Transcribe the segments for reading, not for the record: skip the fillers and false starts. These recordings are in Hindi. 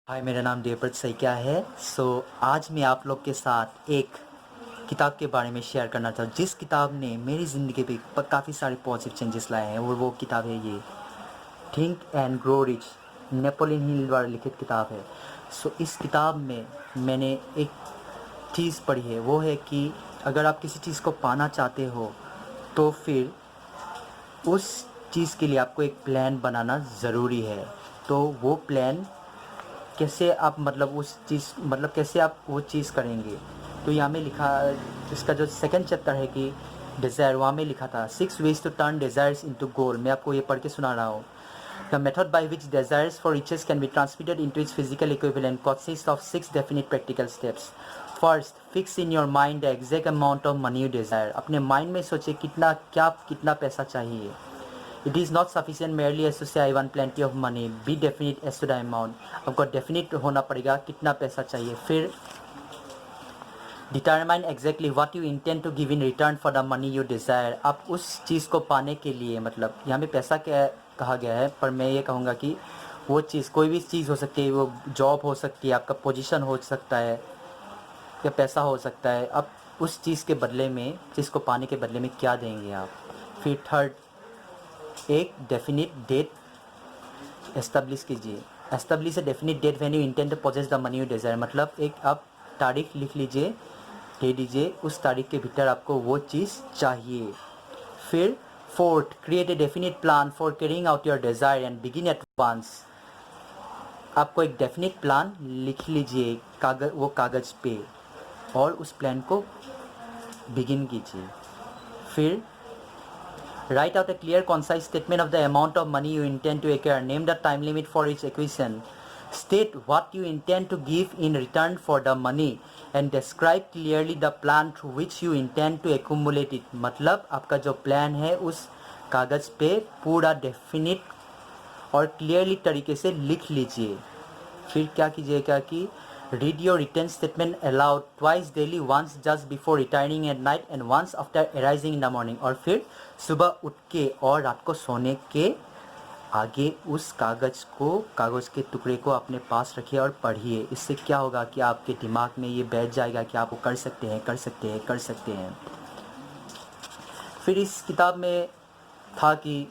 हाय, मेरा नाम देवव्रत सैकिया है। आज मैं आप लोग के साथ एक किताब के बारे में शेयर करना चाहता हूँ जिस किताब ने मेरी ज़िंदगी पे काफ़ी सारे पॉजिटिव चेंजेस लाए हैं, और वो किताब है ये think and grow rich, Napoleon Hill द्वारा लिखित किताब है। इस किताब में मैंने एक चीज़ पढ़ी है, वो है कि अगर आप किसी चीज़ को पाना चाहते हो तो फिर उस चीज़ के लिए आपको एक प्लान बनाना ज़रूरी है। तो वो प्लान कैसे आप कैसे आप वो चीज़ करेंगे। तो यहाँ में लिखा, इसका जो सेकंड चैप्टर है कि डिज़ायर, वहाँ में लिखा था 6 ways to turn desires into goal. मैं आपको ये पढ़ के सुना रहा हूँ। The method by which desires for riches can be transmitted into its physical equivalent consist of 6 definite practical steps. First, fix in your mind the exact amount of money you desire. अपने माइंड में सोचे कितना पैसा चाहिए। It is not sufficient merely as to say I want plenty of money. Be definite as to the amount. आपको definite होना पड़ेगा कितना पैसा चाहिए। फिर determine exactly what you intend to give in return for the money you desire. आप उस चीज़ को पाने के लिए, मतलब यहाँ पे पैसा क्या कहा गया है, पर मैं ये कहूँगा कि वो चीज़ कोई भी चीज़ हो सकती है। वो जॉब हो सकती है, आपका पोजीशन हो सकता है, या पैसा हो सकता है। अब उस चीज़ के बदले में, चीज़ को पाने के बदले में क्या देंगे आप। फिर थर्ड, एक डेफिनिट डेट एस्टेब्लिश कीजिए। Establish a definite date when you intend to possess the money you desire. मतलब एक आप तारीख लिख लीजिए, दे दीजिए, उस तारीख के भीतर आपको वो चीज़ चाहिए। फिर fourth, create a definite plan for carrying out your desire and begin at once. आपको एक डेफिनिट प्लान लिख लीजिए कागज़ पे, और उस प्लान को बिगिन कीजिए। फिर write out a clear, concise statement of the amount of money you intend to acquire. Name the time limit for each acquisition. State what you intend to give in return for the money and describe clearly the plan through which you intend to accumulate it. मतलब आपका जो प्लान है उस कागज़ पे पूरा डेफिनिट और क्लियरली तरीके से लिख लीजिए। फिर क्या कीजिएगा कि read your return statement aloud twice daily, once just before retiring at night and once after arising in the morning. और फिर सुबह उठ के और रात को सोने के आगे उस कागज़ के टुकड़े को अपने पास रखिए और पढ़िए। इससे क्या होगा कि आपके दिमाग में ये बैठ जाएगा कि आप वो कर सकते हैं, कर सकते हैं, कर सकते हैं। फिर इस किताब में था कि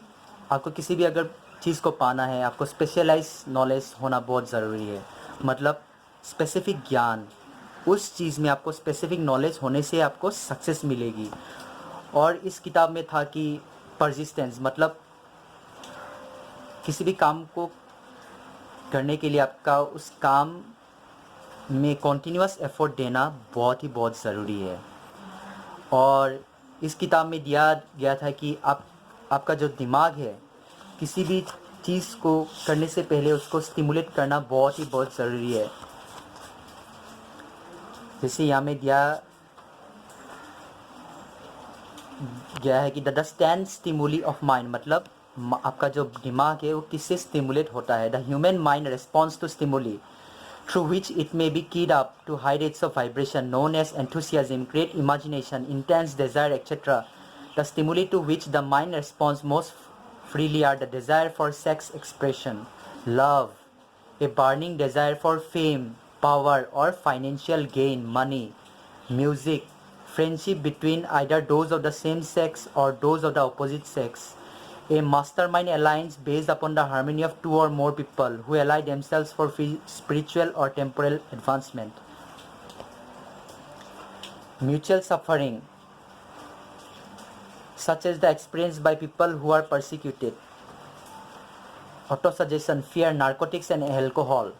आपको किसी भी अगर चीज़ को पाना है, आपको स्पेशलाइज नॉलेज होना बहुत ज़रूरी है। मतलब स्पेसिफिक ज्ञान, उस चीज़ में आपको स्पेसिफिक नॉलेज होने से आपको सक्सेस मिलेगी। और इस किताब में था कि परसिस्टेंस, मतलब किसी भी काम को करने के लिए आपका उस काम में कॉन्टीन्यूअस एफर्ट देना बहुत ज़रूरी है। और इस किताब में दिया गया था कि आपका जो दिमाग है, किसी भी चीज़ को करने से पहले उसको स्टिमुलेट करना बहुत ज़रूरी है। जैसे यहाँ में दिया गया है कि the stand stimuli of mind, मतलब आपका जो दिमाग है वो किससे स्टिमुलेट होता है। The human mind response to stimuli through which it may be keyed up to high rates of vibration known as enthusiasm, great imagination, intense desire, etc. The stimuli to which the mind responds most freely are the desire for sex expression, love, a burning desire for fame, power, or financial gain, money, music, friendship between either those of the same sex or those of the opposite sex, a mastermind alliance based upon the harmony of two or more people who ally themselves for spiritual or temporal advancement. Mutual suffering, such as the experience by people who are persecuted. Autosuggestion, fear, narcotics and alcohol.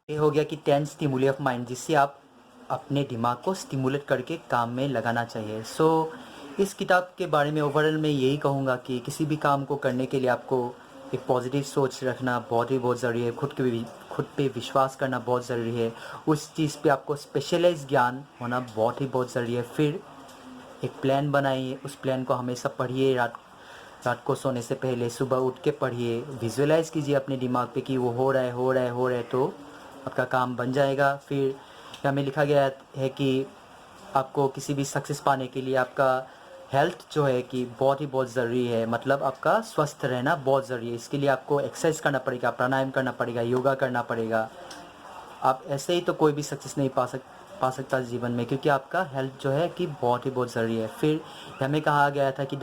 ये हो गया कि 10 स्टिमुली ऑफ माइंड, जिससे आप अपने दिमाग को स्टिमुलेट करके काम में लगाना चाहिए। इस किताब के बारे में ओवरऑल मैं यही कहूँगा कि किसी भी काम को करने के लिए आपको एक पॉजिटिव सोच रखना बहुत ज़रूरी है। खुद पे विश्वास करना बहुत ज़रूरी है। उस चीज़ पे आपको स्पेशलाइज ज्ञान होना बहुत ज़रूरी है। फिर एक प्लान बनाइए, उस प्लान को हमेशा पढ़िए, रात को सोने से पहले, सुबह उठ के पढ़िए, विजुअलाइज़ कीजिए अपने दिमाग पे कि वो हो रहा है, तो आपका काम बन जाएगा। फिर यहाँ में लिखा गया है कि आपको किसी भी सक्सेस पाने के लिए आपका हेल्थ जो है कि बहुत ज़रूरी है, मतलब आपका स्वस्थ रहना बहुत ज़रूरी है। इसके लिए आपको एक्सरसाइज करना पड़ेगा, प्राणायाम करना पड़ेगा, योगा करना पड़ेगा। आप ऐसे ही तो कोई भी सक्सेस नहीं पा सकता जीवन में, क्योंकि आपका हेल्थ जो है कि बहुत ज़रूरी है। फिर हमें कहा गया था कि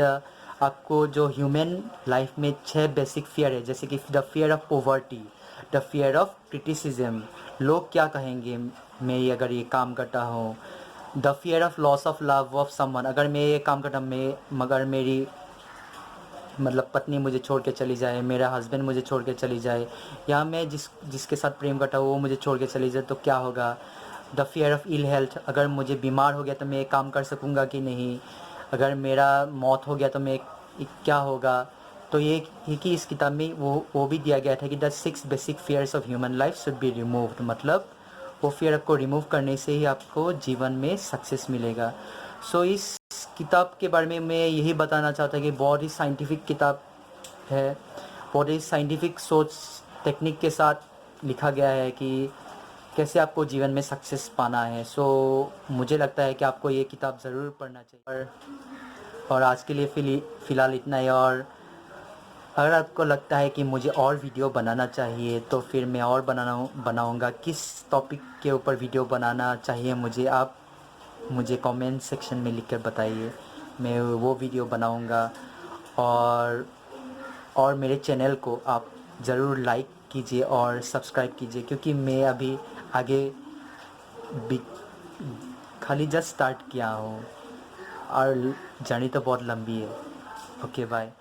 आपको जो ह्यूमन लाइफ में 6 बेसिक फ़ियर है, जैसे कि the fear of poverty, the fear of criticism, लोग क्या कहेंगे मैं ये अगर ये काम करता हूँ, the fear of loss of love of someone, अगर मैं ये काम करता मैं मगर मेरी मतलब पत्नी मुझे छोड़ के चली जाए, मेरा हस्बैंड मुझे छोड़ के चली जाए, या मैं जिसके साथ प्रेम करता हूँ वो मुझे छोड़ के चली जाए तो क्या होगा। The fear of ill health, अगर मुझे बीमार हो गया तो मैं ये काम कर सकूँगा कि नहीं, अगर मेरा मौत हो गया तो मैं क्या होगा। तो ये कि इस किताब में वो भी दिया गया था कि the 6 basic fears of human life should be removed, मतलब वो फियर को रिमूव करने से ही आपको जीवन में सक्सेस मिलेगा। सो इस किताब के बारे में मैं यही बताना चाहता कि बहुत ही साइंटिफिक किताब है, बहुत ही साइंटिफिक सोच टेक्निक के साथ लिखा गया है कि कैसे आपको जीवन में सक्सेस पाना है। सो मुझे लगता है कि आपको ये किताब ज़रूर पढ़ना चाहिए। और आज के लिए फ़िलहाल इतना ही। और अगर आपको लगता है कि मुझे और वीडियो बनाना चाहिए तो फिर मैं और बनाऊँगा। किस टॉपिक के ऊपर वीडियो बनाना चाहिए मुझे, आप मुझे कमेंट सेक्शन में लिखकर बताइए, मैं वो वीडियो बनाऊँगा। और मेरे चैनल को आप ज़रूर लाइक कीजिए और सब्सक्राइब कीजिए, क्योंकि मैं अभी आगे भी खाली जस्ट स्टार्ट किया हूँ और जर्नी तो बहुत लंबी है। Okay bye.